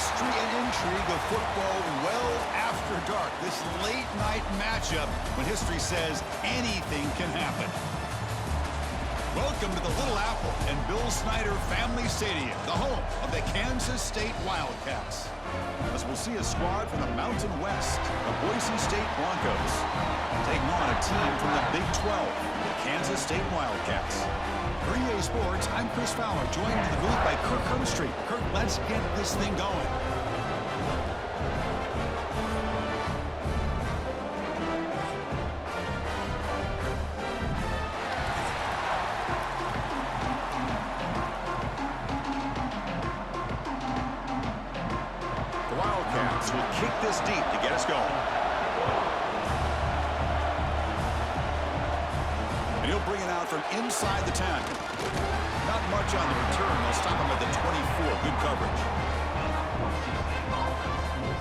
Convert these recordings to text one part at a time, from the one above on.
mystery and intrigue of football well after dark. This late-night matchup when history says anything can happen. Welcome to the Little Apple and Bill Snyder Family Stadium, the home of the Kansas State Wildcats. As we'll see a squad from the Mountain West, the Boise State Broncos, taking on a team from the Big 12, the Kansas State Wildcats. For EA Sports, I'm Chris Fowler, joined in the booth by Kirk Hermstreet. Kirk, let's get this thing going. The Wildcats will kick this deep to get us going. And he'll bring it out from inside the 10. Not much on the return. They'll stop him at the 24. Good coverage.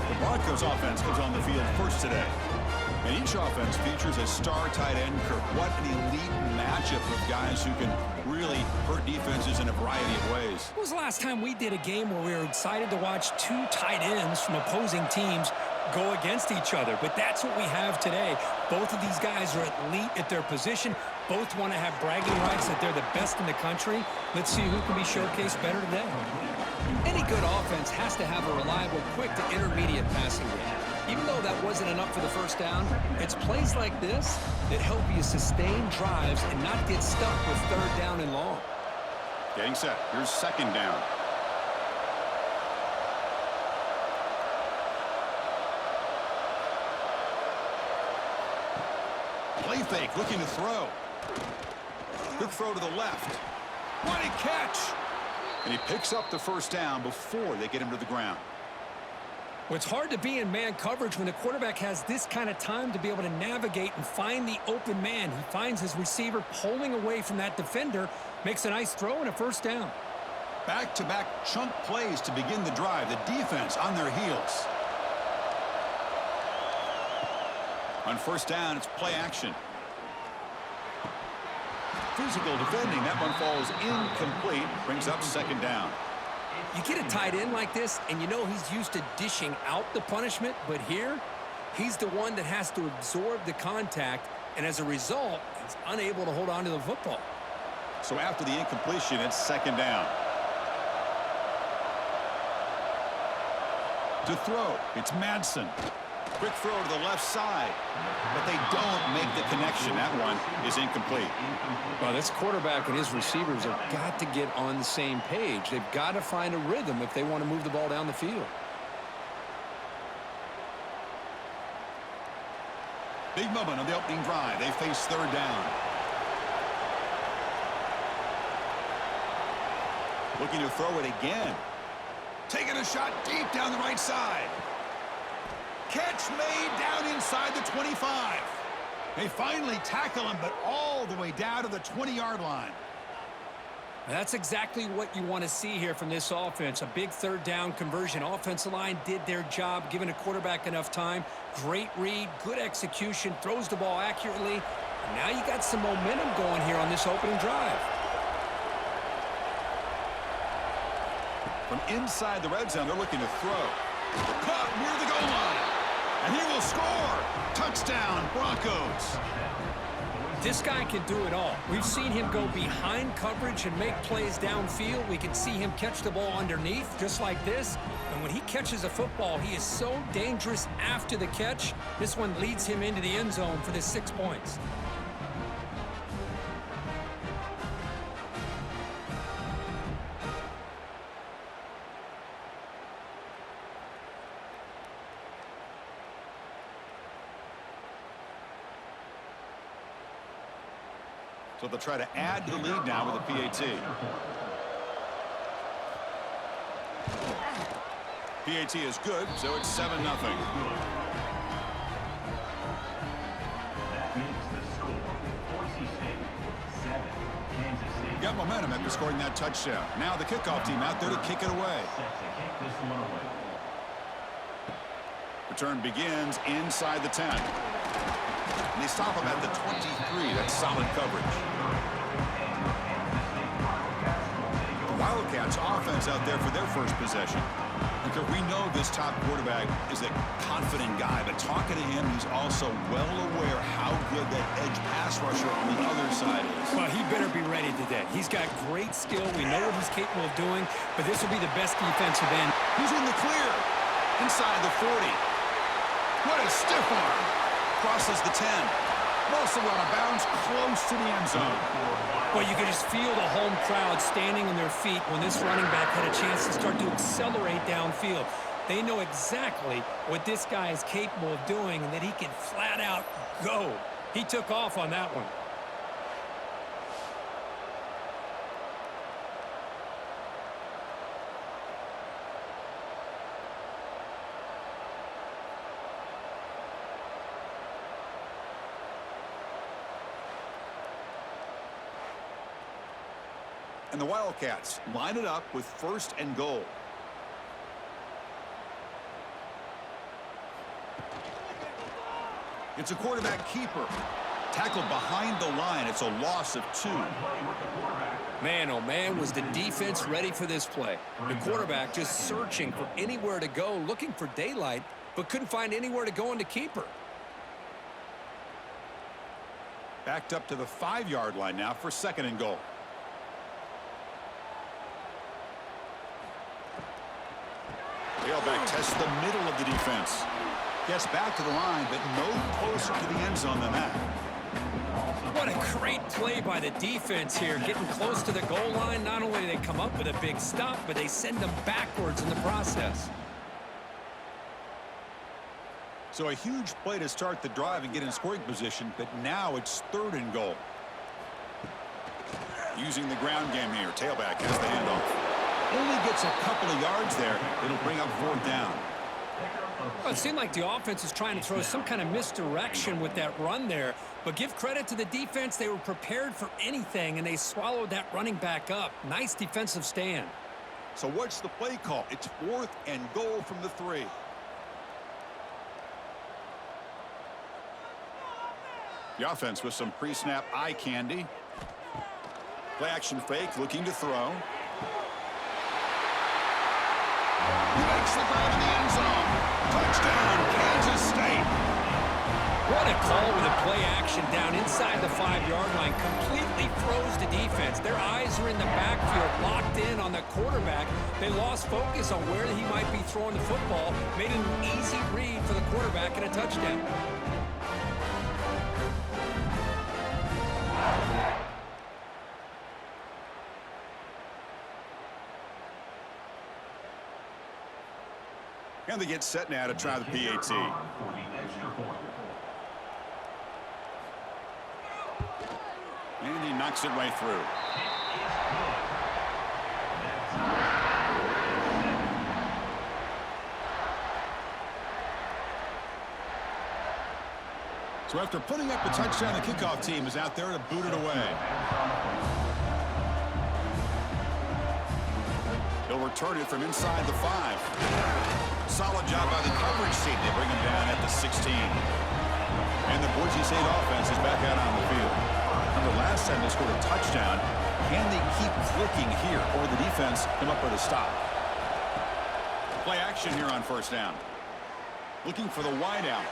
The Broncos offense comes on the field first today. And each offense features a star tight end. Kirk, what an elite matchup of guys who can really hurt defenses in a variety of ways. When was the last time we did a game where we were excited to watch two tight ends from opposing teams go against each other? But that's what we have today. Both of these guys are elite at their position. Both want to have bragging rights that they're the best in the country. Let's see who can be showcased better today. Any good offense has to have a reliable, quick to intermediate passing game. Even though that wasn't enough for the first down, it's plays like this that help you sustain drives and not get stuck with third down and long. Getting set. Here's second down. Play fake, looking to throw. Good throw to the left. What a catch! And he picks up the first down before they get him to the ground. Well, it's hard to be in man coverage when the quarterback has this kind of time to be able to navigate and find the open man. He finds his receiver pulling away from that defender, makes a nice throw and a first down. Back-to-back chunk plays to begin the drive. The defense on their heels. On first down, it's play action. Physical defending. That one falls incomplete. Brings up second down. You get a tight end like this, and you know he's used to dishing out the punishment, but here, he's the one that has to absorb the contact, and as a result, he's unable to hold on to the football. So after the incompletion, it's second down. To throw, it's Madsen. Quick throw to the left side, but they don't make the connection. That one is incomplete. Well, this quarterback and his receivers have got to get on the same page. They've got to find a rhythm if they want to move the ball down the field. Big moment on the opening drive. They face third down. Looking to throw it again. Taking a shot deep down the right side. Catch made down inside the 25. They finally tackle him, but all the way down to the 20-yard line. That's exactly what you want to see here from this offense. A big third down conversion. Offensive line did their job, giving a quarterback enough time. Great read, good execution, throws the ball accurately. And now you got some momentum going here on this opening drive. From inside the red zone, they're looking to throw. Caught near the goal line. And he will score. Touchdown, Broncos. This guy can do it all. We've seen him go behind coverage and make plays downfield. We can see him catch the ball underneath, just like this. And when he catches a football, he is so dangerous after the catch. This one leads him into the end zone for the 6 points. So they'll try to add to the lead now with a PAT. PAT is good, so it's 7-0. Got momentum after scoring that touchdown. Now the kickoff team out there to kick it away. Return begins inside the 10. And they stop him at the 23. That's solid coverage. The Wildcats offense out there for their first possession. Because we know this top quarterback is a confident guy, but talking to him, he's also well aware how good that edge pass rusher on the other side is. Well, he better be ready today. He's got great skill. We know what he's capable of doing, but this will be the best defensive end. He's in the clear. Inside the 40. What a stiff arm. Crosses the 10. Mostly out of bounds, close to the end zone. Well, you can just feel the home crowd standing on their feet when this running back had a chance to start to accelerate downfield. They know exactly what this guy is capable of doing and that he can flat out go. He took off on that one. And the Wildcats line it up with 1st and goal. It's a quarterback keeper. Tackled behind the line. It's a loss of 2. Man, oh man, was the defense ready for this play. The quarterback just searching for anywhere to go, looking for daylight, but couldn't find anywhere to go into keeper. Backed up to the 5-yard line now for 2nd and goal. Tailback tests the middle of the defense. Gets back to the line, but no closer to the end zone than that. What a great play by the defense here. Getting close to the goal line, not only do they come up with a big stop, but they send them backwards in the process. So a huge play to start the drive and get in scoring position, but now it's 3rd and goal. Using the ground game here, tailback has the handoff. Only gets a couple of yards there. It'll bring up 4th down. Well, it seemed like the offense is trying to throw some kind of misdirection with that run there. But give credit to the defense. They were prepared for anything, and they swallowed that running back up. Nice defensive stand. So what's the play call? It's 4th and goal from the 3. The offense with some pre-snap eye candy. Play action fake, looking to throw. He makes the grab in the end zone. Touchdown, Kansas State. What a call with a play action down inside the 5-yard line. Completely froze the defense. Their eyes are in the backfield, locked in on the quarterback. They lost focus on where he might be throwing the football. Made an easy read for the quarterback and a touchdown. And they get set now to try the PAT. And he knocks it right through. So after putting up the touchdown, the kickoff team is out there to boot it away. He'll return it from inside the 5. Solid job by the coverage team. They bring him down at the 16. And the Boise State offense is back out on the field. Remember, last time they scored a touchdown. Can they keep clicking here, or the defense come up with a stop? Play action here on 1st down. Looking for the wide out.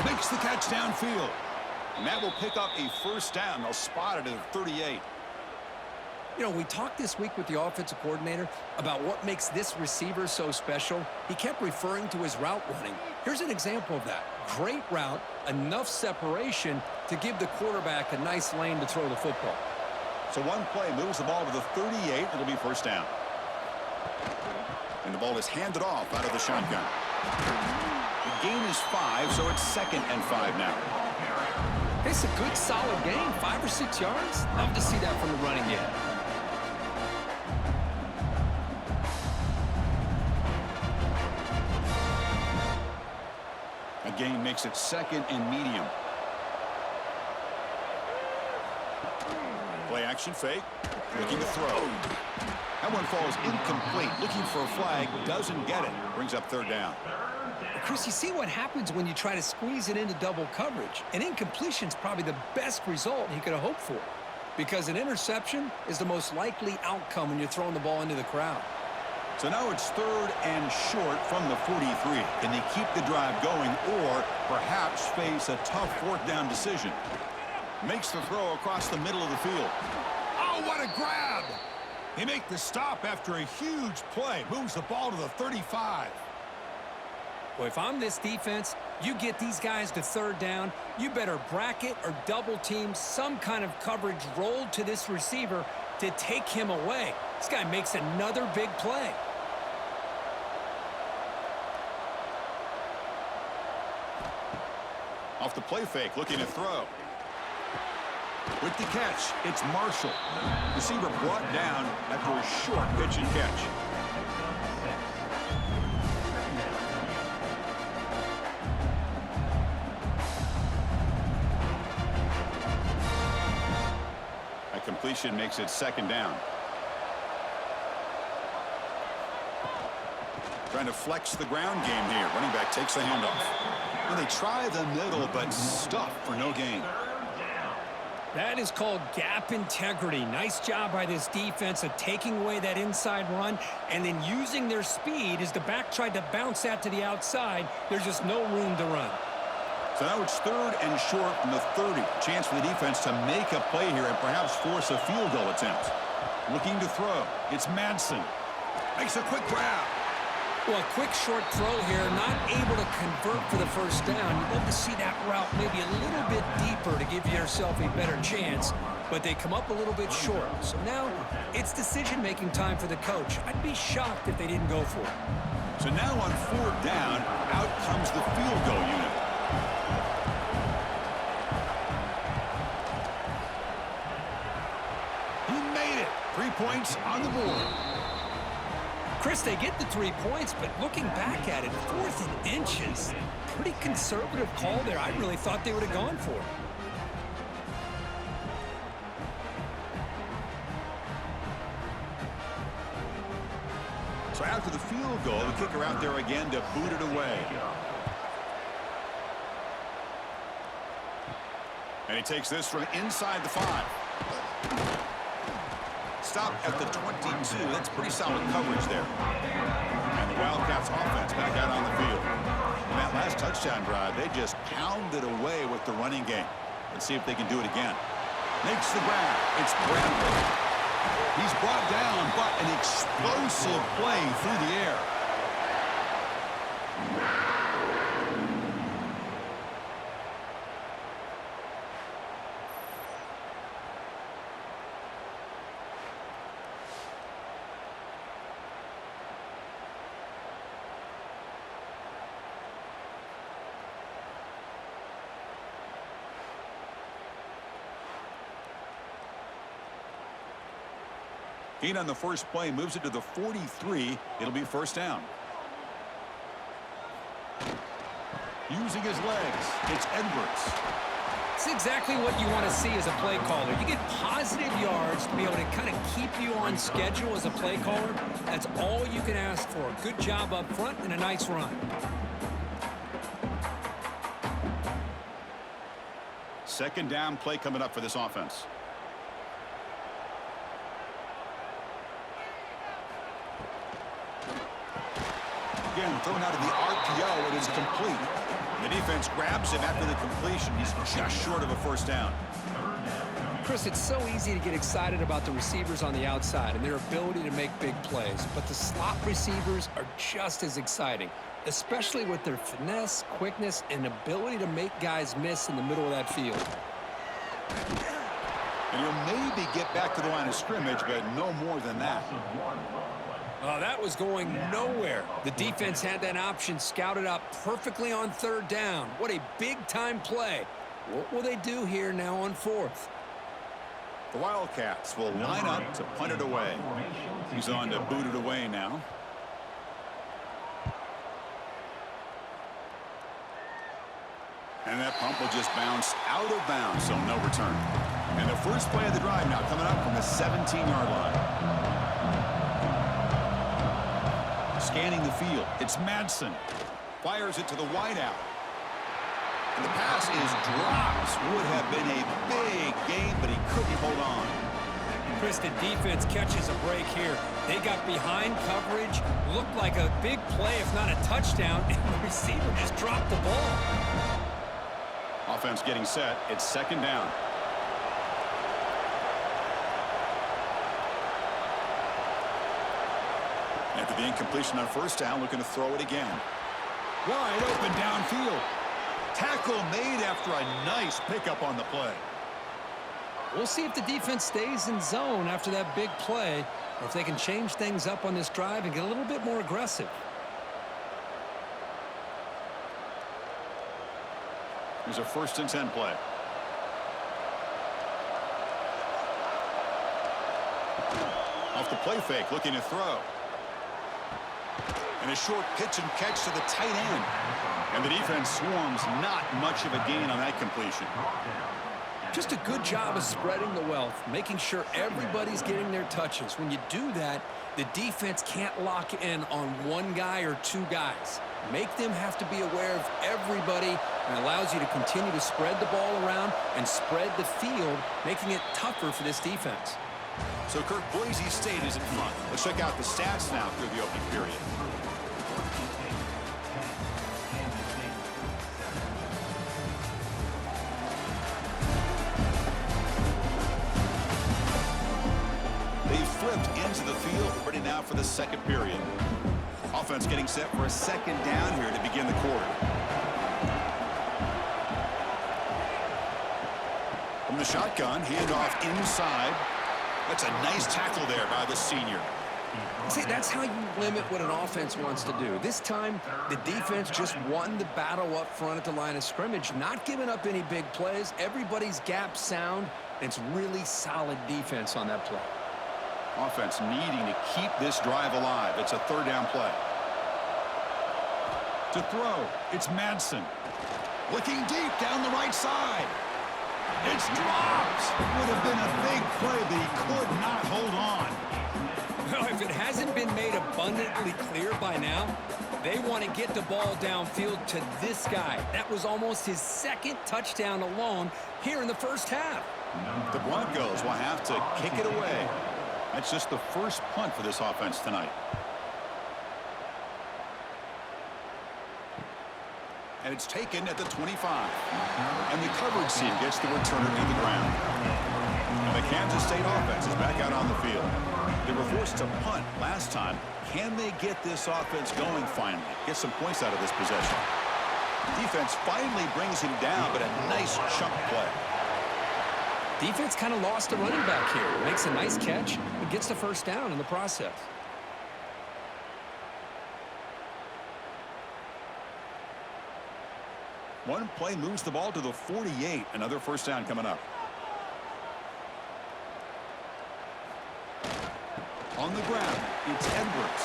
Makes the catch downfield. And that will pick up a 1st down. They'll spot it at the 38. You know, we talked this week with the offensive coordinator about what makes this receiver so special. He kept referring to his route running. Here's an example of that. Great route, enough separation to give the quarterback a nice lane to throw the football. So one play moves the ball to the 38. It'll be 1st down. And the ball is handed off out of the shotgun. The gain is 5, so it's 2nd and 5 now. It's a good, solid gain, 5 or 6 yards. Love to see that from the running game. Gain makes it 2nd and medium. Play action fake. Looking to throw. That one falls incomplete. Looking for a flag. Doesn't get it. Brings up 3rd down. Chris, you see what happens when you try to squeeze it into double coverage. An incompletion is probably the best result he could have hoped for, because an interception is the most likely outcome when you're throwing the ball into the crowd. So now it's 3rd and short from the 43. Can they keep the drive going or perhaps face a tough 4th down decision? Makes the throw across the middle of the field. Oh, what a grab! They make the stop after a huge play. Moves the ball to the 35. Well, if I'm this defense, you get these guys to 3rd down, you better bracket or double team some kind of coverage rolled to this receiver to take him away. This guy makes another big play. Off the play fake, looking to throw. With the catch, it's Marshall. Receiver brought down after a short pitch and catch. A completion makes it 2nd down. Trying to flex the ground game here. Running back takes the handoff. Well, they try the middle, but stuffed for no gain. That is called gap integrity. Nice job by this defense of taking away that inside run and then using their speed as the back tried to bounce that to the outside. There's just no room to run. So now it's 3rd and short from the 30. Chance for the defense to make a play here and perhaps force a field goal attempt. Looking to throw. It's Madsen. Makes a quick grab. Well, a quick short throw here, not able to convert for the 1st down. You'd love to see that route maybe a little bit deeper to give yourself a better chance, but they come up a little bit short. So now it's decision-making time for the coach. I'd be shocked if they didn't go for it. So now on 4th down, out comes the field goal unit. He made it. 3 points on the board. Chris, they get the 3 points, but looking back at it, 4th and inches, pretty conservative call there. I really thought they would have gone for it. So after the field goal, the kicker out there again to boot it away. And he takes this from inside the 5. Stop at the 22. That's pretty solid coverage there. And the Wildcats offense back out on the field. In that last touchdown drive, they just pounded away with the running game. Let's see if they can do it again. Makes the grab. It's Bradley. He's brought down, but an explosive play through the air. Gain on the first play, moves it to the 43. It'll be 1st down. Using his legs, it's Edwards. It's exactly what you want to see as a play caller. You get positive yards to be able to kind of keep you on schedule as a play caller. That's all you can ask for. Good job up front and a nice run. Second down play coming up for this offense. Again, thrown out of the RPO, it is complete. The defense grabs him after the completion. He's just short of a 1st down. Chris, it's so easy to get excited about the receivers on the outside and their ability to make big plays, but the slot receivers are just as exciting, especially with their finesse, quickness, and ability to make guys miss in the middle of that field. And he'll maybe get back to the line of scrimmage, but no more than that. That was going nowhere. The defense had that option scouted up perfectly on 3rd down. What a big-time play. What will they do here now on 4th? The Wildcats will line up to punt it away. He's on to boot it away now. And that pump will just bounce out of bounds, so no return. And the first play of the drive now coming up from the 17-yard line. Scanning the field, it's Madsen. Fires it to the wideout. And the pass is dropped. Would have been a big gain, but he couldn't hold on. Chris, the defense catches a break here. They got behind coverage, looked like a big play, if not a touchdown, and the receiver just dropped the ball. Offense getting set. It's second down. After the incompletion on first down, looking to throw it again. Wide open downfield. Tackle made after a nice pickup on the play. We'll see if the defense stays in zone after that big play, or if they can change things up on this drive and get a little bit more aggressive. Here's a 1st and 10 play. Off the play fake, looking to throw. And a short pitch and catch to the tight end. And the defense swarms, not much of a gain on that completion. Just a good job of spreading the wealth, making sure everybody's getting their touches. When you do that, the defense can't lock in on one guy or two guys. Make them have to be aware of everybody, and allows you to continue to spread the ball around and spread the field, making it tougher for this defense. So Kirk, Boise State is in front. Let's check out the stats now through the opening period. They've flipped into the field, ready now for the second period. Offense getting set for a second down here to begin the quarter. From the shotgun, handoff inside. That's a nice tackle there by the senior. See, that's how you limit what an offense wants to do. This time, the defense just won the battle up front at the line of scrimmage, not giving up any big plays. Everybody's gap sound. It's really solid defense on that play. Offense needing to keep this drive alive. It's a 3rd down play. To throw, it's Madsen. Looking deep down the right side. It's dropped. Would have been a big play, but he could not hold on. Well, if it hasn't been made abundantly clear by now, they want to get the ball downfield to this guy. That was almost his 2nd touchdown alone here in the first half. The Broncos will have to kick it away. That's just the first punt for this offense tonight. And it's taken at the 25. And the coverage team gets the returner to the ground. And the Kansas State offense is back out on the field. They were forced to punt last time. Can they get this offense going finally? Get some points out of this possession. Defense finally brings him down, but a nice chunk play. Defense kind of lost a running back here. Makes a nice catch and gets the first down in the process. One play moves the ball to the 48. Another first down coming up. On the ground, it's Edwards.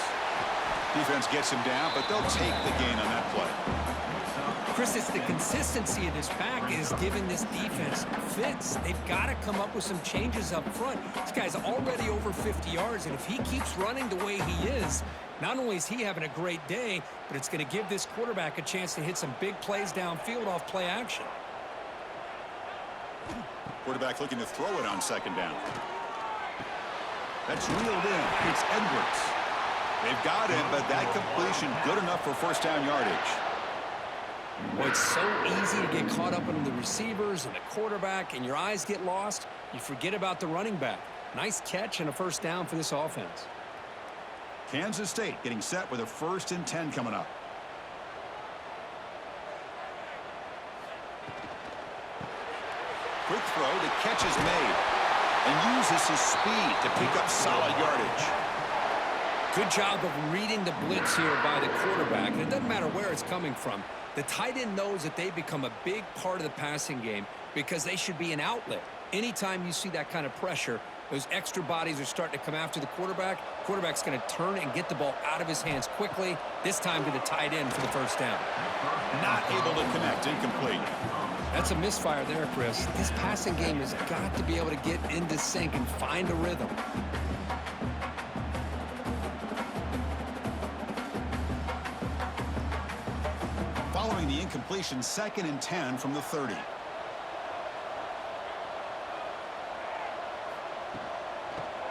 Defense gets him down, but they'll take the gain on that play. Chris, it's the consistency of this back is giving this defense fits. They've got to come up with some changes up front. This guy's already over 50 yards, and if he keeps running the way he is, not only is he having a great day, but it's going to give this quarterback a chance to hit some big plays downfield off play action. Quarterback looking to throw it on second down. That's reeled in. It's Edwards. They've got him, but that completion good enough for first down yardage. Well, it's so easy to get caught up in the receivers and the quarterback, and your eyes get lost. You forget about the running back. Nice catch and a first down for this offense. Kansas State getting set with a 1st and 10 coming up. Quick throw, the catch is made, and uses his speed to pick up solid yardage. Good job of reading the blitz here by the quarterback, and it doesn't matter where it's coming from. The tight end knows that they become a big part of the passing game because they should be an outlet. Anytime you see that kind of pressure, those extra bodies are starting to come after the quarterback. Quarterback's going to turn and get the ball out of his hands quickly, this time to the tight end for the first down. Not able to connect, incomplete. That's a misfire there, Chris. This passing game has got to be able to get into sync and find a rhythm. Following the incompletion, 2nd and 10 from the 30.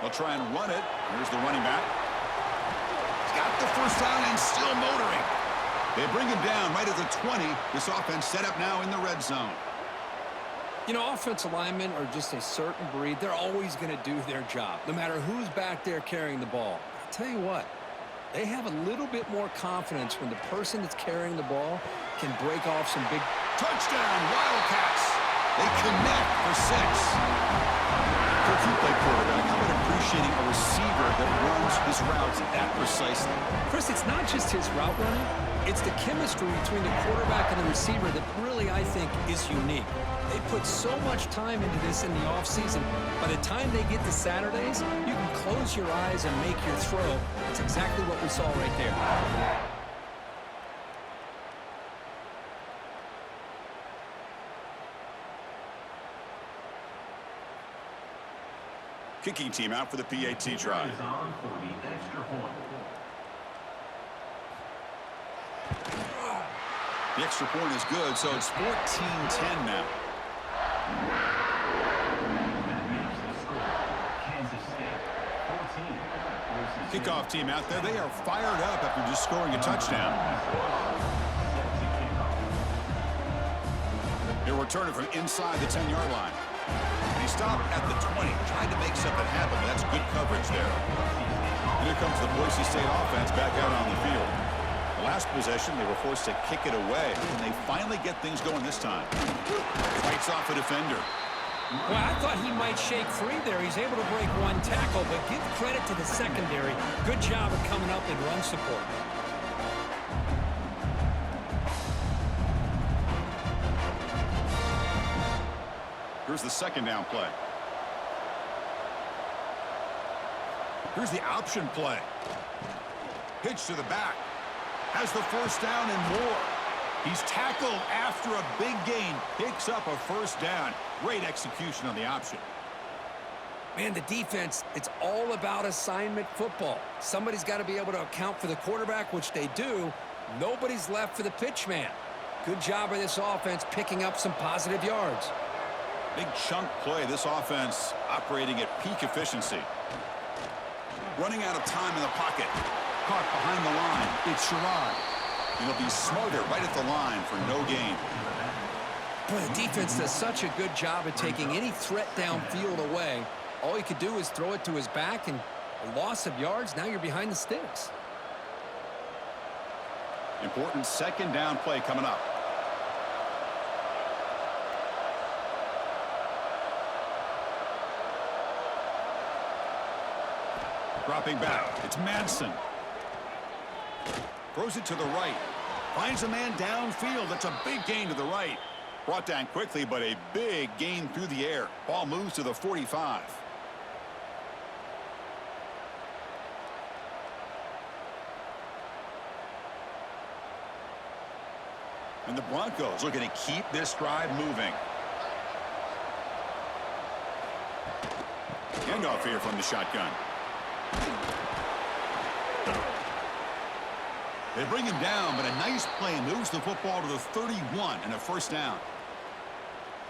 They'll try and run it. Here's the running back. He's got the first down and still motoring. They bring him down right at the 20. This offense set up now in the red zone. You know, offensive linemen are just a certain breed. They're always going to do their job, no matter who's back there carrying the ball. I'll tell you what, they have a little bit more confidence when the person that's carrying the ball can break off some big... Touchdown, Wildcats. They connect for 6. Coach, you play quarterback. How about appreciating a receiver that runs his routes that precisely? Chris, it's not just his route running. It's the chemistry between the quarterback and the receiver that really, I think, is unique. They put so much time into this in the offseason. By the time they get to Saturdays, you can close your eyes and make your throw. That's exactly what we saw right there. Kicking team out for the PAT try. The extra point is good, so it's 14-10 now. Kickoff team out there. They are fired up after just scoring a touchdown. He'll return it from inside the 10-yard line. And he stopped at the 20, trying to make something happen, but that's good coverage there. Here comes the Boise State offense back out on the field. The last possession, they were forced to kick it away, and they finally get things going this time. Fights off a defender. Well, I thought he might shake free there. He's able to break one tackle, but give credit to the secondary. Good job of coming up in run support. Here's the second down play. Here's the option play. Pitch to the back. Has the first down and more. He's tackled after a big gain. Picks up a first down. Great execution on the option. Man, the defense, it's all about assignment football. Somebody's got to be able to account for the quarterback, which they do. Nobody's left for the pitch man. Good job of this offense picking up some positive yards. Big chunk play. This offense operating at peak efficiency. Running out of time in the pocket. Caught behind the line. It's Sherrod. He'll be smarter right at the line for no gain. Boy, the defense does such a good job at taking any threat downfield away. All you could do is throw it to his back, and a loss of yards, now you're behind the sticks. Important second down play coming up. Dropping back. It's Madsen. Throws it to the right. Finds a man downfield. That's a big gain to the right. Brought down quickly, but a big gain through the air. Ball moves to the 45. And the Broncos looking to keep this drive moving. Handoff here from the shotgun. They bring him down, but a nice play moves the football to the 31 and a first down.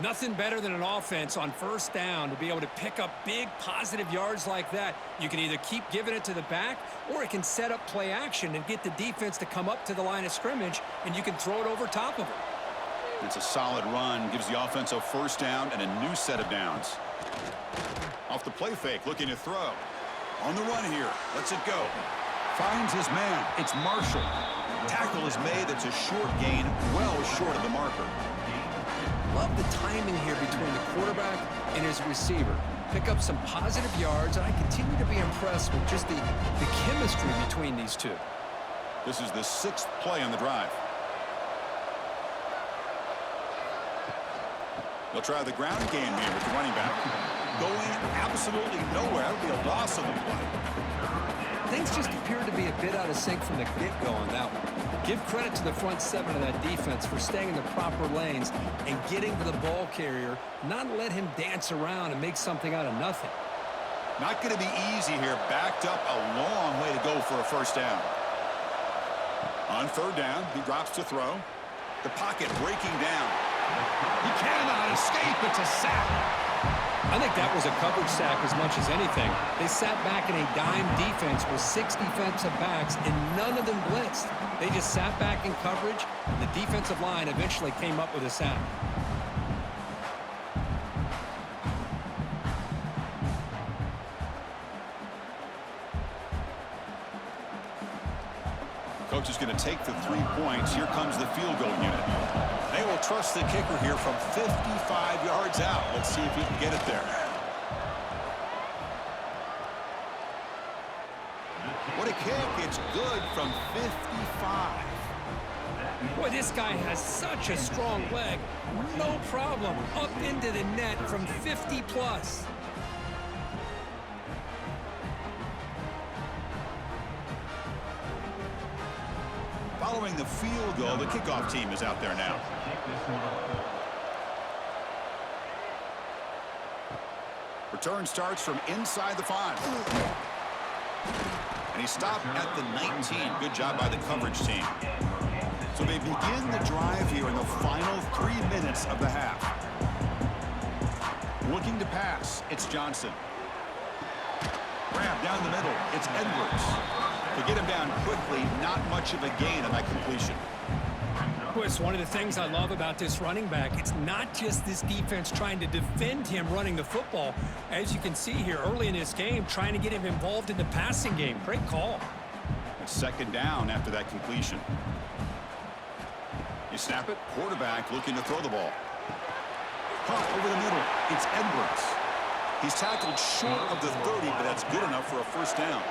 Nothing better than an offense on first down to be able to pick up big positive yards like that. You can either keep giving it to the back, or it can set up play action and get the defense to come up to the line of scrimmage, and you can throw it over top of it. It's a solid run, gives the offense a first down and a new set of downs. Off the play fake, looking to throw. On the run here, lets it go. Finds his man. It's Marshall. Tackle is made. It's a short gain, well short of the marker. Love the timing here between the quarterback and his receiver. Pick up some positive yards, and I continue to be impressed with just the chemistry between these two. This is the 6th play on the drive. They'll try the ground game here with the running back. Going absolutely nowhere. That would be a loss of the play. Things just appeared to be a bit out of sync from the get-go on that one. Give credit to the front seven of that defense for staying in the proper lanes and getting to the ball carrier, not let him dance around and make something out of nothing. Not going to be easy here. Backed up a long way to go for a first down. On third down, he drops to throw. The pocket breaking down. He cannot escape. It's a sack. I think that was a coverage sack as much as anything. They sat back in a dime defense with 6 defensive backs, and none of them blitzed. They just sat back in coverage, and the defensive line eventually came up with a sack. Coach is going to take the 3 points. Here comes the field goal unit. They will trust the kicker here from 55 yards out. Let's see if he can get it there. What a kick. It's good from 55. Boy, this guy has such a strong leg. No problem. Up into the net from 50 plus. Following the field goal, the kickoff team is out there now. Return starts from inside the 5. And he stopped at the 19. Good job by the coverage team. So they begin the drive here in the final 3 minutes of the half. Looking to pass, it's Johnson. Grab down the middle, it's Edwards. To get him down quickly, not much of a gain on that completion. Boy, it's one of the things I love about this running back. It's not just this defense trying to defend him running the football. As you can see here early in this game, trying to get him involved in the passing game. Great call. It's second down after that completion. You snap it, quarterback looking to throw the ball. Caught over the middle, it's Edwards. He's tackled short of the 30, but that's good enough for a first down.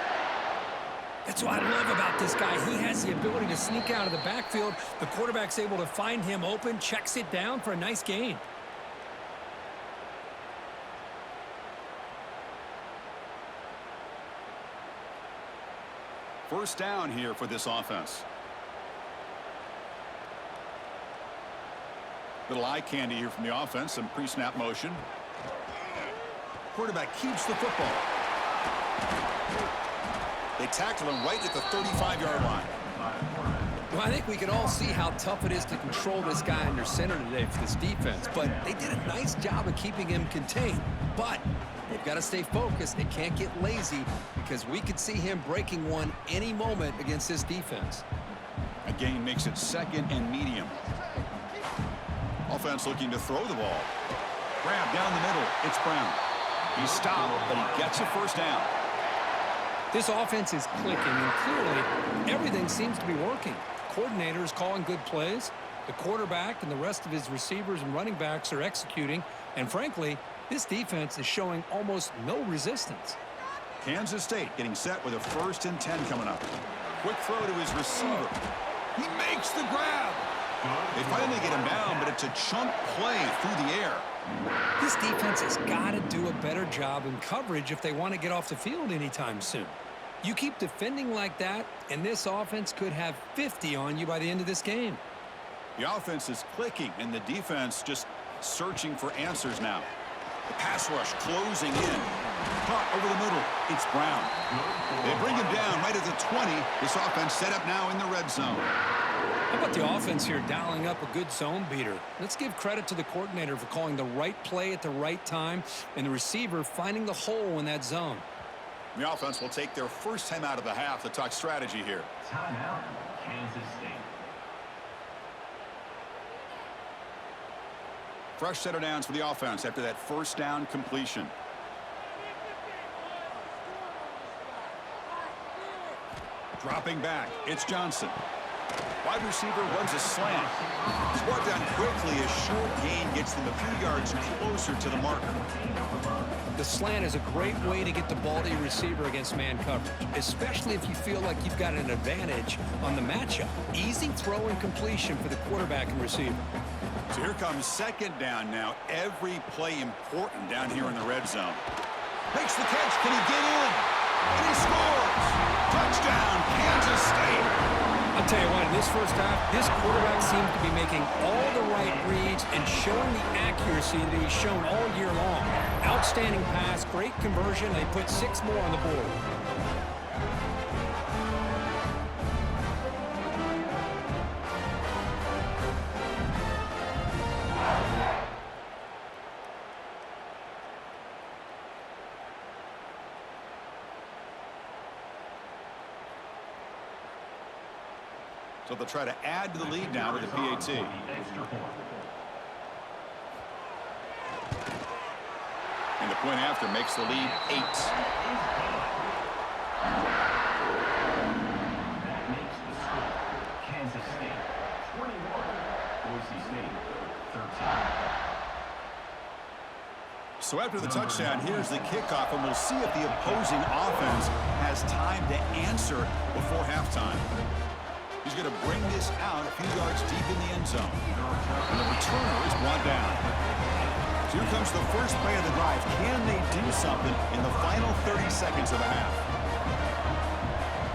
That's what I love about this guy. He has the ability to sneak out of the backfield. The quarterback's able to find him open, checks it down for a nice gain. First down here for this offense. Little eye candy here from the offense, some pre-snap motion. Quarterback keeps the football. They tackle him right at the 35-yard line. Well, I think we can all see how tough it is to control this guy under center today for this defense, but they did a nice job of keeping him contained. But they've got to stay focused. They can't get lazy because we could see him breaking one any moment against this defense. A gain makes it second and medium. Offense looking to throw the ball. Grab down the middle. It's Brown. He's stopped, but he gets a first down. This offense is clicking, and clearly everything seems to be working. The coordinator is calling good plays. The quarterback and the rest of his receivers and running backs are executing. And frankly, this defense is showing almost no resistance. Kansas State getting set with a 1st and 10 coming up. Quick throw to his receiver. He makes the grab. They finally get him down, but it's a chunk play through the air. This defense has got to do a better job in coverage if they want to get off the field anytime soon. You keep defending like that, and this offense could have 50 on you by the end of this game. The offense is clicking, and the defense just searching for answers now. The pass rush closing in. Caught over the middle. It's Brown. They bring him down right at the 20. This offense set up now in the red zone. How about the offense here dialing up a good zone beater? Let's give credit to the coordinator for calling the right play at the right time and the receiver finding the hole in that zone. The offense will take their first time out of the half to talk strategy here. Timeout, Kansas State. Fresh set of downs for the offense after that first down completion. Dropping back, it's Johnson. Wide receiver runs a slant. It's brought down quickly. A short gain gets them a few yards closer to the marker. The slant is a great way to get the ball to your receiver against man coverage, especially if you feel like you've got an advantage on the matchup. Easy throw and completion for the quarterback and receiver. So here comes second down now. Every play important down here in the red zone. Makes the catch. Can he get in? And he scores! Touchdown, Kansas State! I'll tell you what, in this first half, this quarterback seems to be making all the right reads and showing the accuracy that he's shown all year long. Outstanding pass, great conversion. They put 6 more on the board. So they'll try to add to the lead now with the PAT. And the point after makes the lead 8. That makes the score Kansas State 21, Boise State 13. So after the touchdown, here's the kickoff, and we'll see if the opposing offense has time to answer before halftime. He's going to bring this out a few yards deep in the end zone. And the returner is brought down. So here comes the first play of the drive. Can they do something in the final 30 seconds of the half?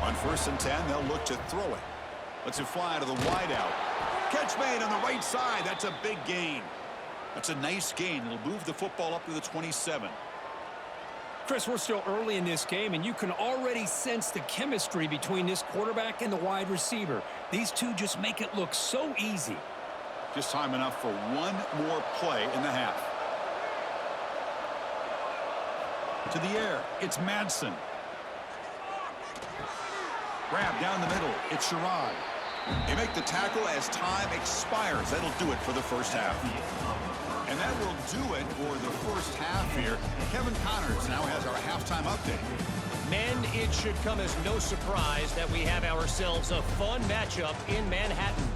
On 1st and 10, they'll look to throw it. Lets it fly to the wideout. Catch made on the right side. That's a big gain. That's a nice gain. It'll move the football up to the 27. Chris, we're still early in this game, and you can already sense the chemistry between this quarterback and the wide receiver. These two just make it look so easy. Just time enough for one more play in the half. To the air, it's Madsen. Grab down the middle, it's Sherrod. They make the tackle as time expires. That'll do it for the first half. And that will do it for the first half here. Kevin Connors now has our halftime update. Men, it should come as no surprise that we have ourselves a fun matchup in Manhattan.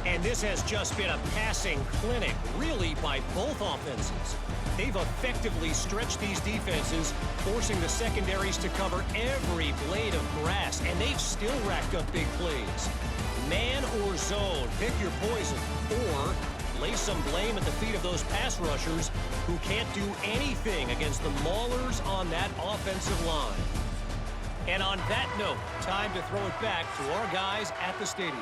And this has just been a passing clinic, really, by both offenses. They've effectively stretched these defenses, forcing the secondaries to cover every blade of grass, and they've still racked up big plays. Man or zone, pick your poison, or lay some blame at the feet of those pass rushers who can't do anything against the maulers on that offensive line. And on that note, time to throw it back to our guys at the stadium.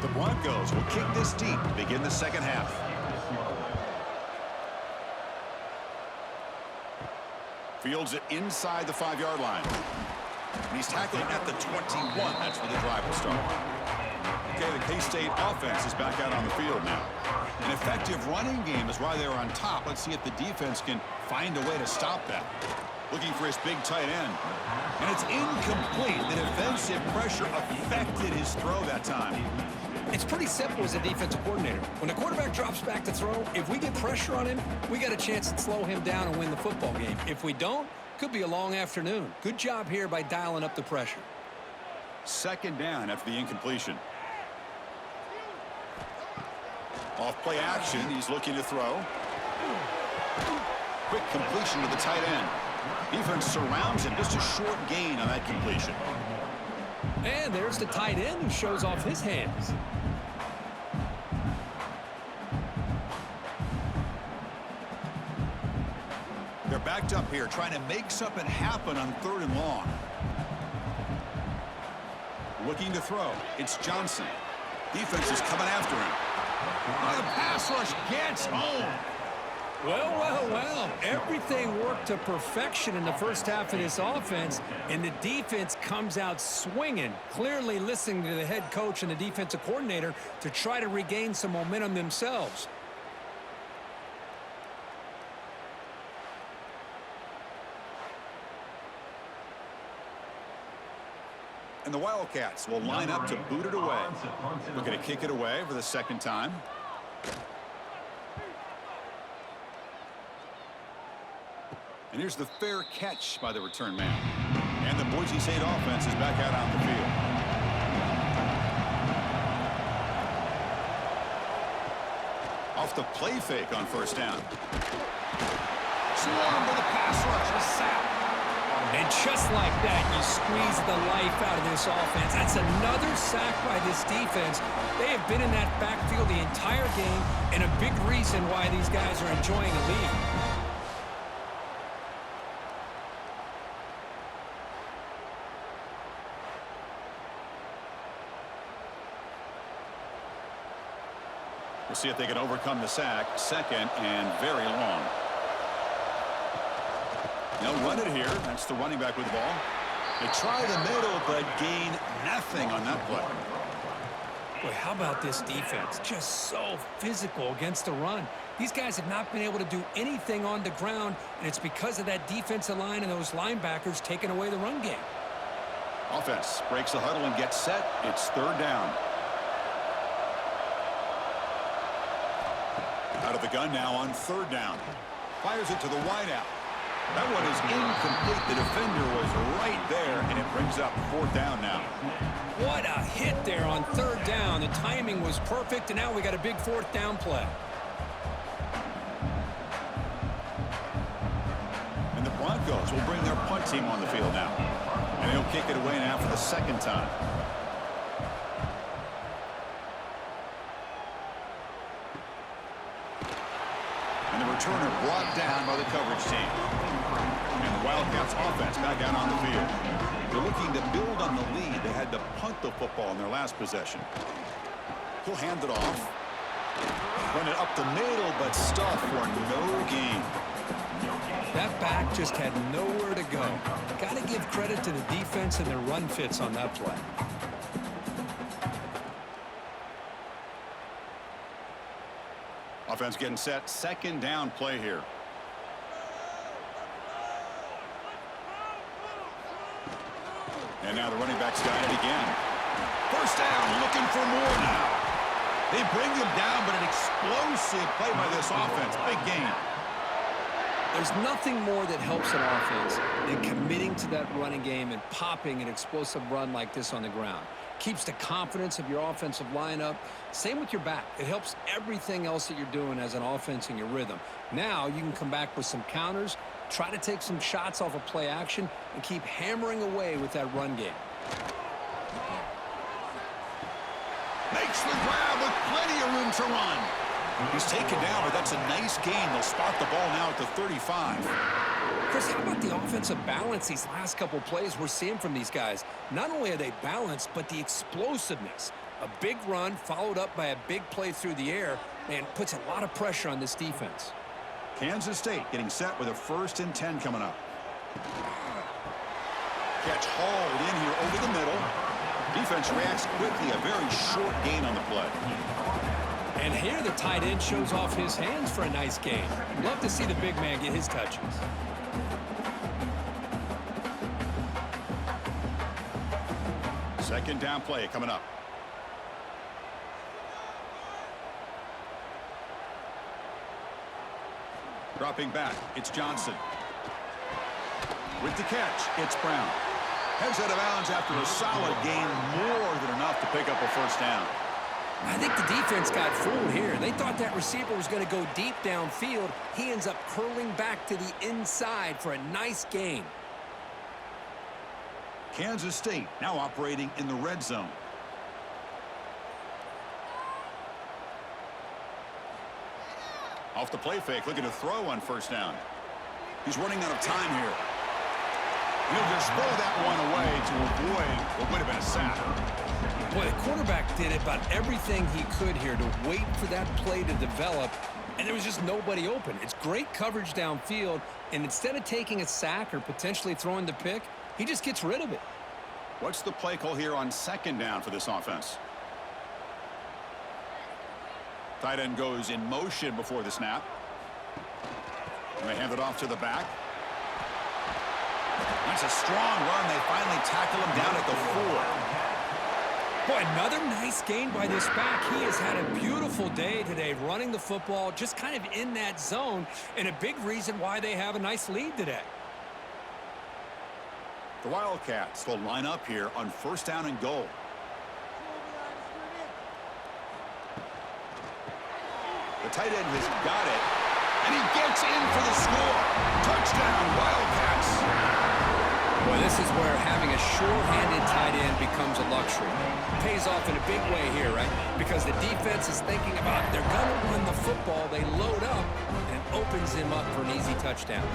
The Broncos will kick this deep to begin the second half. Fields it inside the 5-yard line. And he's tackling at the 21. That's where the drive will start. Okay, the K-State offense is back out on the field now. An effective running game is why they're on top. Let's see if the defense can find a way to stop that. Looking for his big tight end. And it's incomplete. The defensive pressure affected his throw that time. It's pretty simple as a defensive coordinator. When the quarterback drops back to throw, if we get pressure on him, we got a chance to slow him down and win the football game. If we don't, could be a long afternoon. Good job here by dialing up the pressure. Second down after the incompletion. Off play action, he's looking to throw. Quick completion to the tight end. Defense surrounds him, just a short gain on that completion. And there's the tight end who shows off his hands. They're backed up here, trying to make something happen on 3rd and long. Looking to throw. It's Johnson. Defense is coming after him. Oh, the pass rush gets home. Well. Everything worked to perfection in the first half of this offense, and the defense comes out swinging, clearly listening to the head coach and the defensive coordinator to try to regain some momentum themselves. And the Wildcats will line up to boot it away. We're going to kick it away for the second time. And here's the fair catch by the return man. And the Boise State offense is back out on the field. Off the play fake on 1st down. Swarm with a pass rush, a sack. And just like that, you squeeze the life out of this offense. That's another sack by this defense. They have been in that backfield the entire game, and a big reason why these guys are enjoying a lead. We'll see if they can overcome the sack. 2nd and very long. They'll run it here. That's the running back with the ball. They try the middle, but gain nothing on that play. Boy, how about this defense? Just so physical against the run. These guys have not been able to do anything on the ground, and it's because of that defensive line and those linebackers taking away the run game. Offense breaks the huddle and gets set. It's third down. Out of the gun now on third down. Fires it to the wideout. That one is incomplete. The defender was right there, and it brings up fourth down now. What a hit there on third down. The timing was perfect, and now we got a big fourth down play. And the Broncos will bring their punt team on the field now. And he'll kick it away now for the second time. And the returner brought down by the coverage team. And the Wildcats offense back out on the field. They're looking to build on the lead. They had to punt the football in their last possession. He'll hand it off. Run it up the middle, but stuff for no gain. That back just had nowhere to go. Got to give credit to the defense and their run fits on that play. Offense getting set. Second down play here. And now the running back's got it again. First down, looking for more now. They bring him down, but an explosive play by this offense. Big gain. There's nothing more that helps an offense than committing to that running game and popping an explosive run like this on the ground. Keeps the confidence of your offensive lineup. Same with your back. It helps everything else that you're doing as an offense in your rhythm. Now you can come back with some counters, try to take some shots off of play action, and keep hammering away with that run game. Makes the grab with plenty of room to run. He's taken down, but that's a nice gain. They'll spot the ball now at the 35. Chris, how about the offensive balance these last couple plays we're seeing from these guys? Not only are they balanced, but the explosiveness. A big run followed up by a big play through the air, and puts a lot of pressure on this defense. Kansas State getting set with a 1st and 10 coming up. Catch hauled in here over the middle. Defense reacts quickly. A very short gain on the play. And here the tight end shows off his hands for a nice gain. Love to see the big man get his touches. Second down play coming up. Dropping back, it's Johnson. With the catch, it's Brown. Heads out of bounds after a solid gain, more than enough to pick up a first down. I think the defense got fooled here. They thought that receiver was going to go deep downfield. He ends up curling back to the inside for a nice gain. Kansas State now operating in the red zone. Off the play fake, looking to throw on first down. He's running out of time here. He'll just throw that one away to avoid what would have been a sack. Boy, the quarterback did about everything he could here to wait for that play to develop, and there was just nobody open. It's great coverage downfield, and instead of taking a sack or potentially throwing the pick, he just gets rid of it. What's the play call here on second down for this offense? Tight end goes in motion before the snap. And they hand it off to the back. That's a strong run. They finally tackle him down at the 4. Boy, another nice gain by this back. He has had a beautiful day today running the football, just kind of in that zone, and a big reason why they have a nice lead today. The Wildcats will line up here on first down and goal. The tight end has got it, and he gets in for the score. Touchdown, Wildcats. Boy, this is where having a sure-handed tight end becomes a luxury. Pays off in a big way here, right? Because the defense is thinking about they're going to run the football. They load up, and it opens him up for an easy touchdown.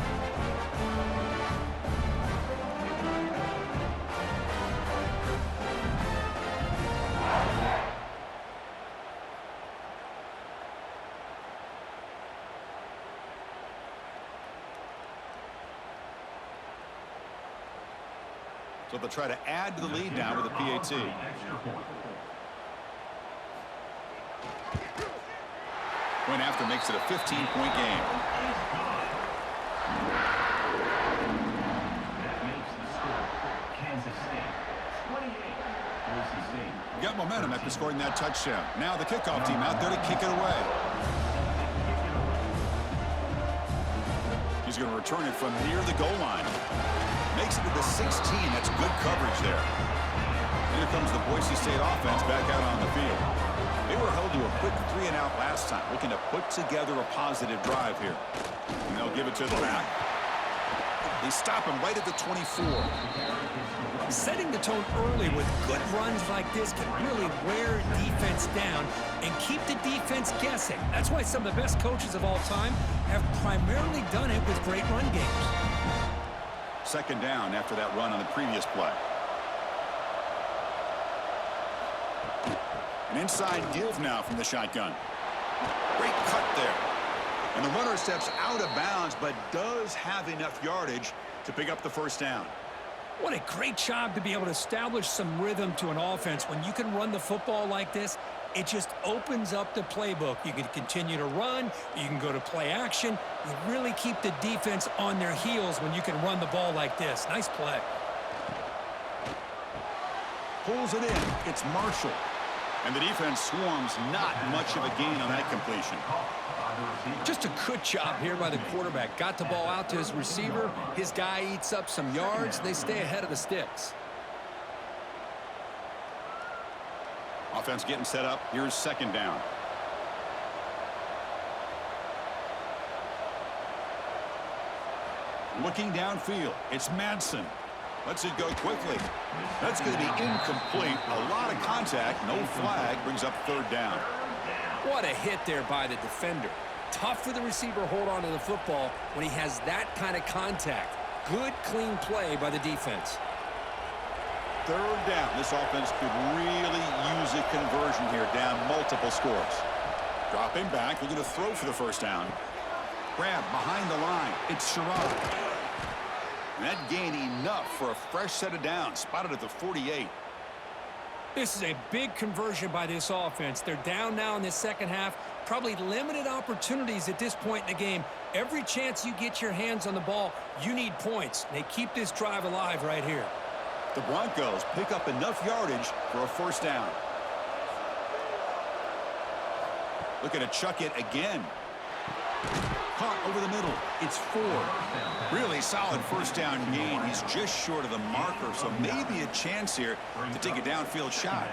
So they'll try to add to the lead now with a PAT. Point after makes it a 15-point game. That makes the score Kansas State 28, Boise State. Got momentum after scoring that touchdown. Now the kickoff team out there to kick it away. He's going to return it from near the goal line. Makes it to the 16. That's good coverage there. Here comes the Boise State offense back out on the field. They were held to a quick 3-and-out last time, looking to put together a positive drive here. And they'll give it to the back. They stop him right at the 24. Setting the tone early with good runs like this can really wear defense down and keep the defense guessing. That's why some of the best coaches of all time have primarily done it with great run games. Second down after that run on the previous play. An inside give now from the shotgun. Great cut there. And the runner steps out of bounds, but does have enough yardage to pick up the first down. What a great job to be able to establish some rhythm to an offense. When you can run the football like this, it just opens up the playbook. You can continue to run. You can go to play action. You really keep the defense on their heels when you can run the ball like this. Nice play. Pulls it in. It's Marshall. And the defense swarms, not much of a gain on that completion. Just a good job here by the quarterback. Got the ball out to his receiver. His guy eats up some yards. They stay ahead of the sticks. Offense getting set up. Here's second down. Looking downfield. It's Madsen. Lets it go quickly. That's going to be incomplete. A lot of contact. No flag. Brings up third down. What a hit there by the defender. Tough for the receiver to hold on to the football when he has that kind of contact. Good, clean play by the defense. Third down. This offense could really use a conversion here, down multiple scores. Dropping back. Looking to throw for the first down. Grab behind the line. It's Sherrod. And that gained enough for a fresh set of downs. Spotted at the 48. This is a big conversion by this offense. They're down now in the second half. Probably limited opportunities at this point in the game. Every chance you get your hands on the ball, you need points. They keep this drive alive right here. The Broncos pick up enough yardage for a first down. Looking to chuck it again. Caught over the middle. It's 4. Really solid first down gain. He's just short of the marker, so maybe a chance here to take a downfield shot.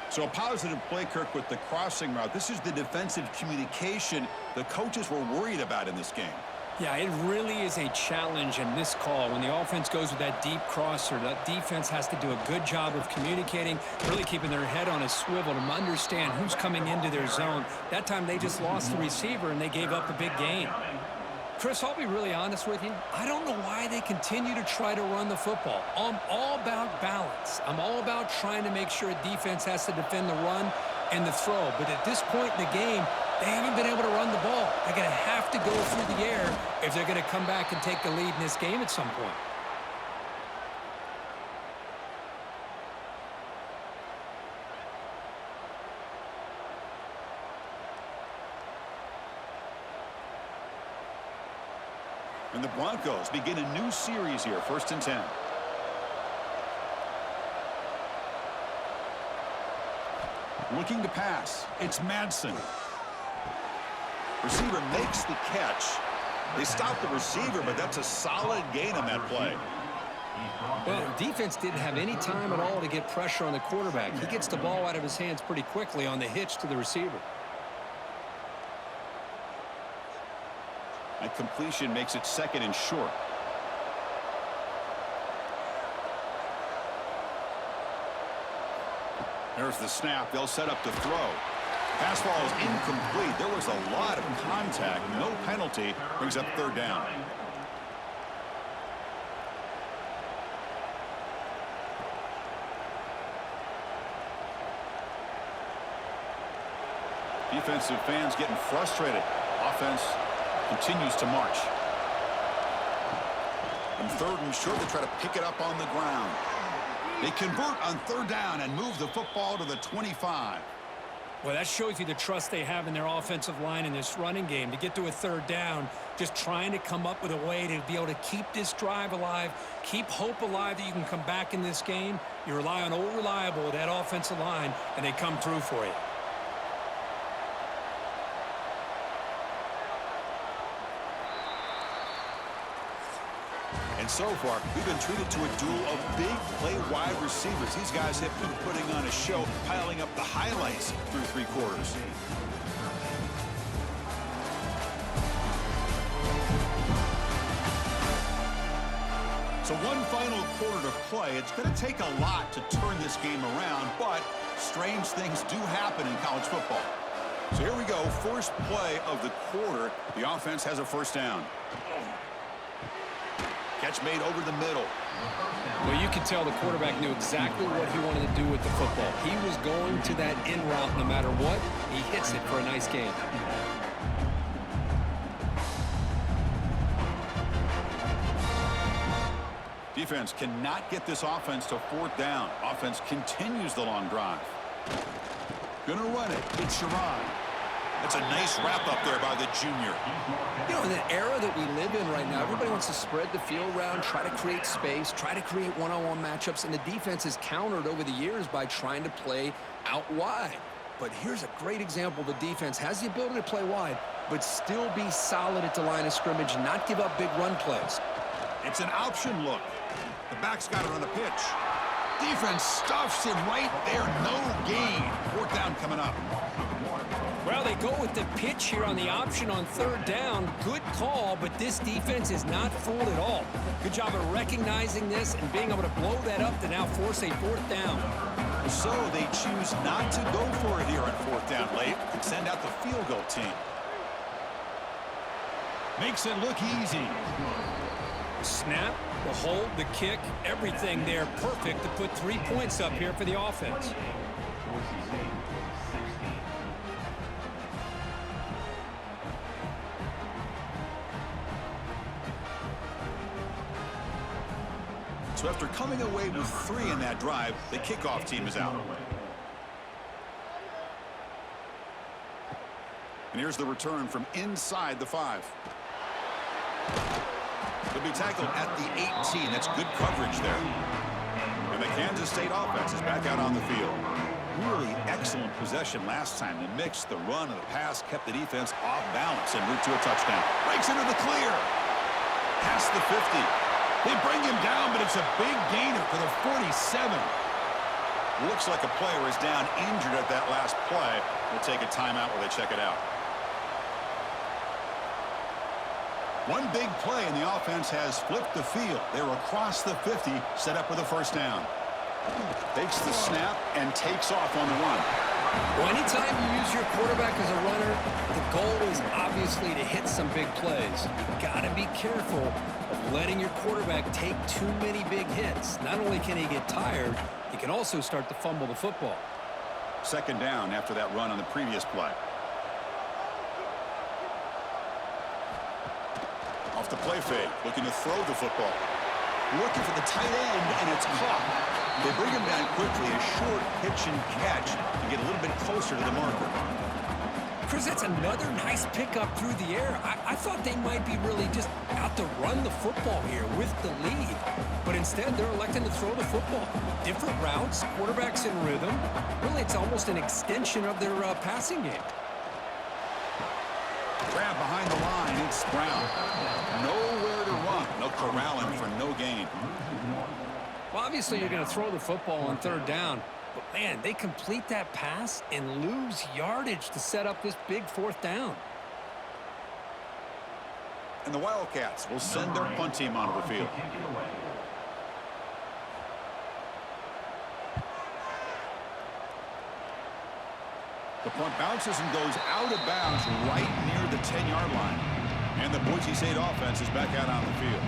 So a positive play, Kirk, with the crossing route. This is the defensive communication the coaches were worried about in this game. Yeah, it really is a challenge in this call. When the offense goes with that deep crosser, that defense has to do a good job of communicating, really keeping their head on a swivel to understand who's coming into their zone. That time they just lost the receiver and they gave up a big gain. Chris, I'll be really honest with you. I don't know why they continue to try to run the football. I'm all about balance. I'm all about trying to make sure a defense has to defend the run and the throw. But at this point in the game, they haven't been able to run the ball. They're going to have to go through the air if they're going to come back and take the lead in this game at some point. And the Broncos begin a new series here, 1st and 10. Looking to pass. It's Madsen. Receiver makes the catch. They stop the receiver, but that's a solid gain on that play. Well, the defense didn't have any time at all to get pressure on the quarterback. He gets the ball out of his hands pretty quickly on the hitch to the receiver. That completion makes it 2nd and short. There's the snap. They'll set up to throw. Pass ball is incomplete. There was a lot of contact. No penalty. Brings up 3rd down. Defensive fans getting frustrated. Offense continues to march. And 3rd and short, they try to pick it up on the ground. They convert on 3rd down and move the football to the 25. Well, that shows you the trust they have in their offensive line in this running game. To get to a third down, just trying to come up with a way to be able to keep this drive alive, keep hope alive that you can come back in this game. You rely on old reliable with that offensive line, and they come through for you. And so far, we've been treated to a duel of big play wide receivers. These guys have been putting on a show, piling up the highlights through three quarters. So one final quarter to play. It's going to take a lot to turn this game around, but strange things do happen in college football. So here we go, first play of the quarter. The offense has a first down. Catch made over the middle. Well, you could tell the quarterback knew exactly what he wanted to do with the football. He was going to that in route no matter what. He hits it for a nice gain. Defense cannot get this offense to fourth down. Offense continues the long drive. Gonna run it. It's Sharon. That's a nice wrap up there by the junior. You know, in the era that we live in right now, everybody wants to spread the field around, try to create space, try to create one-on-one matchups, and the defense has countered over the years by trying to play out wide. But here's a great example. The defense has the ability to play wide, but still be solid at the line of scrimmage, not give up big run plays. It's an option look. The back's got it on the pitch. Defense stuffs him right there. No gain. Fourth down coming up. Well, they go with the pitch here on the option on third down. Good call, but this defense is not fooled at all. Good job of recognizing this and being able to blow that up to now force a fourth down. So they choose not to go for it here on fourth down late and send out the field goal team. Makes it look easy. Snap, the hold, the kick, everything there perfect to put 3 points up here for the offense. So after coming away with 3 in that drive, the kickoff team is out. And here's the return from inside the 5. He'll be tackled at the 18. That's good coverage there. And the Kansas State offense is back out on the field. Really excellent possession last time. They mixed the run and the pass, kept the defense off balance en route to a touchdown. Breaks into the clear. Past the 50. They bring him down, but it's a big gainer for the 47. Looks like a player is down injured at that last play. We'll take a timeout while they check it out. One big play, and the offense has flipped the field. They're across the 50, set up with a first down. Takes the snap and takes off on the run. Well, anytime you use your quarterback as a runner, the goal is obviously to hit some big plays. You've got to be careful of letting your quarterback take too many big hits. Not only can he get tired, he can also start to fumble the football. Second down after that run on the previous play. Off the play fake, looking to throw the football. Looking for the tight end, and it's caught. They bring him down quickly, a short pitch and catch to get a little bit closer to the marker. Chris, that's another nice pickup through the air. I thought they might be really just out to run the football here with the lead. But instead, they're electing to throw the football. Different routes, quarterbacks in rhythm. Really, it's almost an extension of their passing game. Grab behind the line, it's Brown. Nowhere to run. They'll corral him for no gain. Well, obviously, you're going to throw the football on third down. But, man, they complete that pass and lose yardage to set up this big fourth down. And the Wildcats will send their punt team onto the field. The punt bounces and goes out of bounds right near the 10-yard line. And the Boise State offense is back out on the field.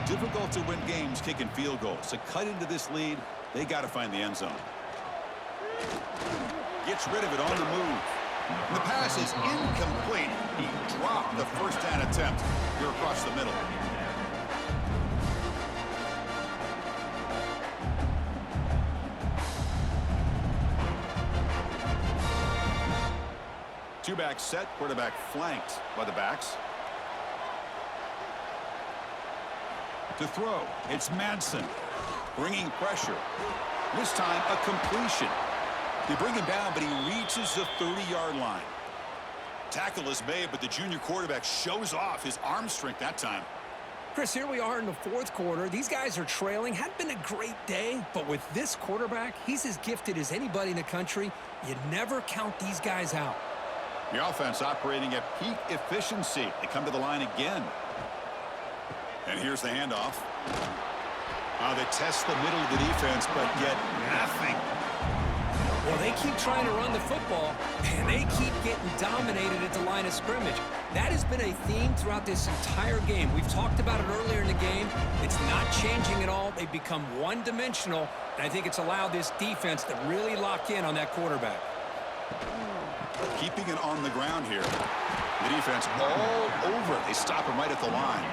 Difficult to win games kicking field goals. To cut into this lead, they got to find the end zone. Gets rid of it on the move. And the pass is incomplete. He dropped the first down attempt here across the middle. Two-back set, quarterback flanked by the backs. To throw, it's Madsen. Bringing pressure. This time, a completion. They bring him down, but he reaches the 30-yard line. Tackle is made, but the junior quarterback shows off his arm strength that time. Chris, here we are in the fourth quarter. These guys are trailing. Hadn't been a great day, but with this quarterback, he's as gifted as anybody in the country. You never count these guys out. The offense operating at peak efficiency. They come to the line again. And here's the handoff. They test the middle of the defense, but get nothing. Well, they keep trying to run the football, and they keep getting dominated at the line of scrimmage. That has been a theme throughout this entire game. We've talked about it earlier in the game. It's not changing at all. They've become one-dimensional, and I think it's allowed this defense to really lock in on that quarterback. Keeping it on the ground here. The defense all over it. They stop him right at the line.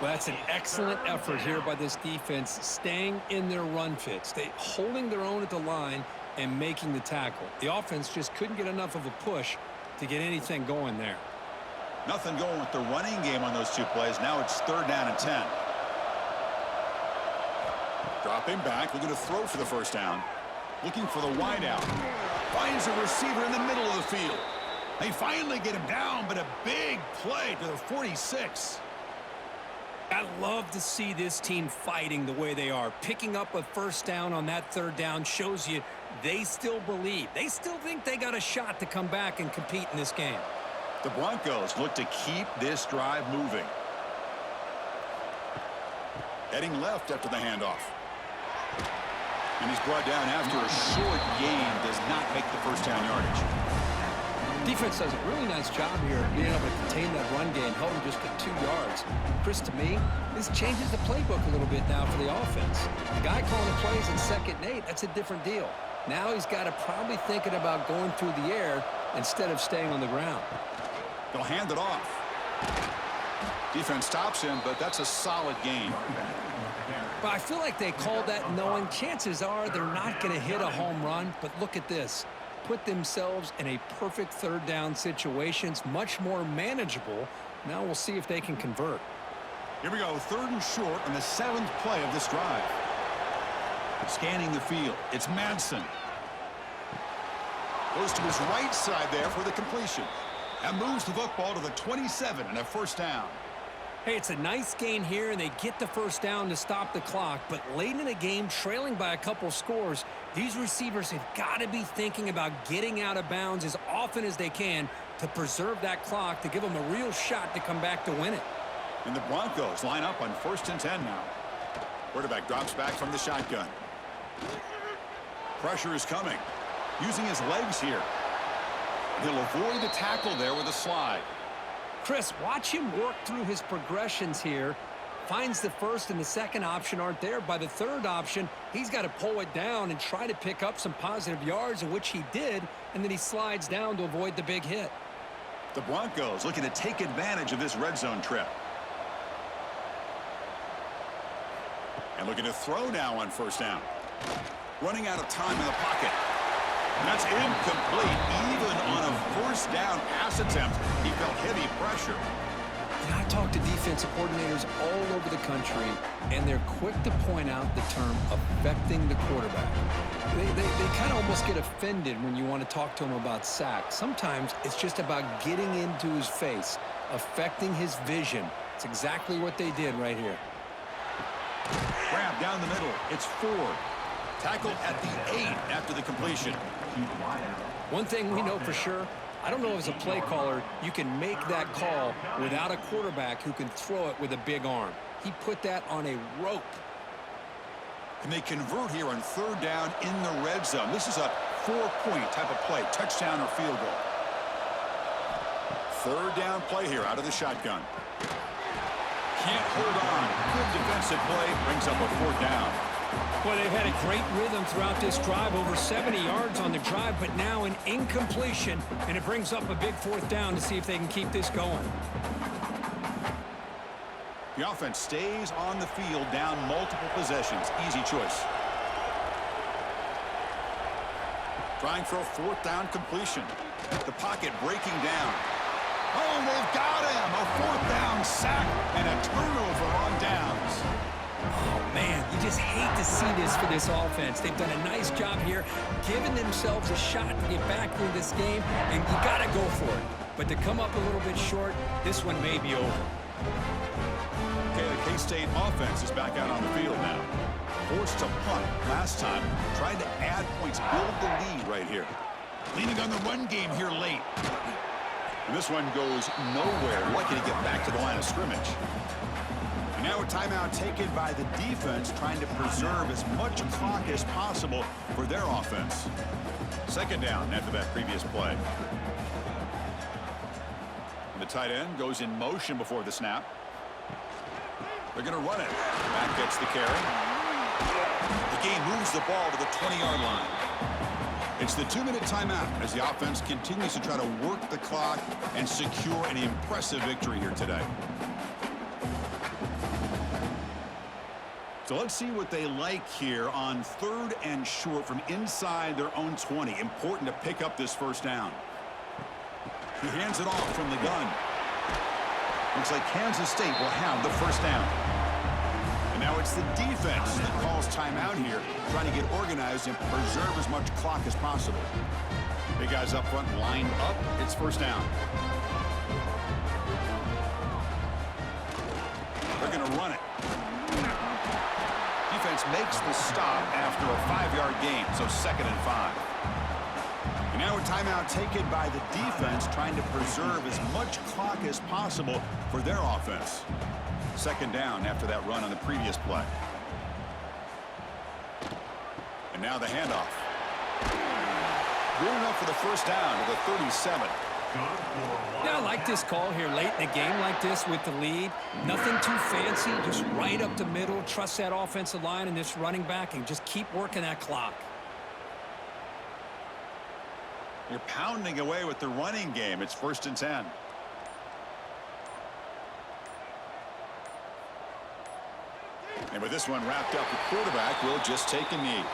Well, that's an excellent effort here by this defense, staying in their run fits. They holding their own at the line and making the tackle. The offense just couldn't get enough of a push to get anything going there. Nothing going with the running game on those two plays. Now it's 3rd down and 10. Dropping back, looking to throw for the first down. Looking for the wideout. Finds a receiver in the middle of the field. They finally get him down, but a big play to the 46. I love to see this team fighting the way they are. Picking up a first down on that 3rd down shows you they still believe. They still think they got a shot to come back and compete in this game. The Broncos look to keep this drive moving. Heading left after the handoff. And he's brought down after a short gain. Does not make the first down yardage. Defense does a really nice job here of being able to contain that run game, held him just at 2 yards. Chris, to me, this changes the playbook a little bit now for the offense. The guy calling the plays in 2nd and 8, that's a different deal. Now he's got to probably thinking about going through the air instead of staying on the ground. They'll hand it off. Defense stops him, but that's a solid gain. But I feel like they called that knowing chances are they're not going to hit a home run. But look at this. Put themselves in a perfect 3rd down situation. It's much more manageable. Now we'll see if they can convert. Here we go, 3rd and short on the 7th play of this drive. Scanning the field, it's Madsen. Goes to his right side there for the completion. And moves the football to the 27 and a first down. Hey, it's a nice gain here, and they get the first down to stop the clock. But late in the game, trailing by a couple scores, these receivers have got to be thinking about getting out of bounds as often as they can to preserve that clock, to give them a real shot to come back to win it. And the Broncos line up on 1st and 10 now. Quarterback drops back from the shotgun. Pressure is coming. Using his legs here. He'll avoid the tackle there with a slide. Chris, watch him work through his progressions here. Finds the 1st and the 2nd option aren't there. By the 3rd option, he's got to pull it down and try to pick up some positive yards, of which he did, and then he slides down to avoid the big hit. The Broncos looking to take advantage of this red zone trip. And looking to throw now on 1st down. Running out of time in the pocket. And that's incomplete. Even on a 1st down pass attempt, he felt heavy pressure. And I talk to defensive coordinators all over the country, and they're quick to point out the term affecting the quarterback. They kind of almost get offended when you want to talk to them about sacks. Sometimes it's just about getting into his face, affecting his vision. It's exactly what they did right here. Grab down the middle. It's Ford. Tackle at the 8 after the completion. One thing we know for sure, I don't know as a play caller, you can make that call without a quarterback who can throw it with a big arm. He put that on a rope. And they convert here on 3rd down in the red zone. This is a 4-point type of play, touchdown or field goal. 3rd down play here out of the shotgun. Can't hold on. Good defensive play, brings up a 4th down. Well, they've had a great rhythm throughout this drive, over 70 yards on the drive, but now an incompletion, and it brings up a big 4th down to see if they can keep this going. The offense stays on the field, down multiple possessions. Easy choice. Trying for a fourth down completion. The pocket breaking down. Oh, they've got him. A fourth down sack and a turnover on downs. Oh, man, you just hate to see this for this offense. They've done a nice job here, giving themselves a shot to get back into this game, and you got to go for it. But to come up a little bit short, this one may be over. Okay, the K-State offense is back out on the field now. Forced to punt last time, trying to add points, build the lead right here. Leaning on the run game here late. And this one goes nowhere. Lucky to get back to the line of scrimmage. And now a timeout taken by the defense, trying to preserve as much clock as possible for their offense. Second down after that previous play. And the tight end goes in motion before the snap. They're going to run it. Back gets the carry. The game moves the ball to the 20-yard line. It's the 2-minute timeout as the offense continues to try to work the clock and secure an impressive victory here today. So let's see what they like here on 3rd and short from inside their own 20. Important to pick up this first down. He hands it off from the gun. Looks like Kansas State will have the first down. And now it's the defense that calls timeout here, trying to get organized and preserve as much clock as possible. Big guys up front lined up. It's first down. They're going to run it. Defense makes the stop after a 5-yard gain, so 2nd and 5. And now a timeout taken by the defense, trying to preserve as much clock as possible for their offense. 2nd down after that run on the previous play. And now the handoff. Good enough for the first down to the 37. Yeah, I like this call here late in a game like this with the lead. Nothing too fancy, just right up the middle. Trust that offensive line and this running back and just keep working that clock. You're pounding away with the running game. It's 1st and 10. And with this one wrapped up, the quarterback will just take a knee.